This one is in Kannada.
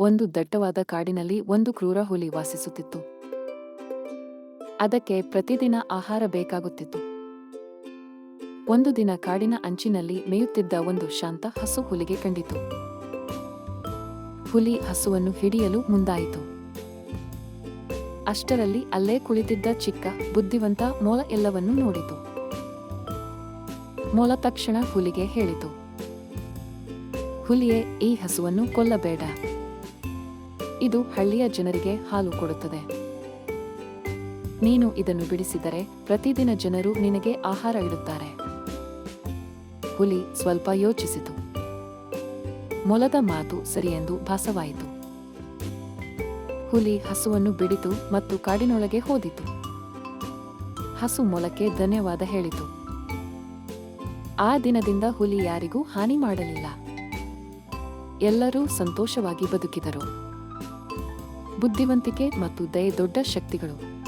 ಒಂದು ದಟ್ಟವಾದ ಕಾಡಿನಲ್ಲಿ ಒಂದು ಕ್ರೂರ ಹುಲಿ ವಾಸಿಸುತ್ತಿತ್ತು. ಅದಕ್ಕೆ ಪ್ರತಿದಿನ ಆಹಾರ ಬೇಕಾಗುತ್ತಿತ್ತು. ಒಂದು ದಿನ ಕಾಡಿನ ಅಂಚಿನಲ್ಲಿ ಮೇಯುತ್ತಿದ್ದ ಒಂದು ಶಾಂತ ಹಸು ಹುಲಿಗೆ ಕಂಡಿತು. ಹುಲಿ ಹಸುವನ್ನು ಹಿಡಿಯಲು ಮುಂದಾಯಿತು. ಅಷ್ಟರಲ್ಲಿ ಅಲ್ಲೇ ಕುಳಿತಿದ್ದ ಚಿಕ್ಕ ಬುದ್ಧಿವಂತ ಮೊಲ ಎಲ್ಲವನ್ನೂ ನೋಡಿತು. ಮೊಲ ತಕ್ಷಣ ಹುಲಿಗೆ ಹೇಳಿತು, ಹುಲಿಯೇ, ಈ ಹಸುವನ್ನು ಕೊಲ್ಲಬೇಡ. ಇದು ಹಳ್ಳಿಯ ಜನರಿಗೆ ಹಾಲು ಕೊಡುತ್ತದೆ. ನೀನು ಇದನ್ನು ಬಿಡಿಸಿದರೆ ಪ್ರತಿದಿನ ಜನರು ನಿನಗೆ ಆಹಾರ ಇಡುತ್ತಾರೆ. ಹುಲಿ ಸ್ವಲ್ಪ ಯೋಚಿಸಿತು. ಮೊಲದ ಮಾತು ಸರಿಯೆಂದು ಭಾಸವಾಯಿತು. ಹುಲಿ ಹಸುವನ್ನು ಬಿಡಿತು ಮತ್ತು ಕಾಡಿನೊಳಗೆ ಹೋದಿತು. ಹಸು ಮೊಲಕ್ಕೆ ಧನ್ಯವಾದ ಹೇಳಿತು. ಆ ದಿನದಿಂದ ಹುಲಿ ಯಾರಿಗೂ ಹಾನಿ ಮಾಡಲಿಲ್ಲ. ಎಲ್ಲರೂ ಸಂತೋಷವಾಗಿ ಬದುಕಿದರು. ಬುದ್ಧಿವಂತಿಕೆ ಮತ್ತು ದಯೆ ದೊಡ್ಡ ಶಕ್ತಿಗಳು.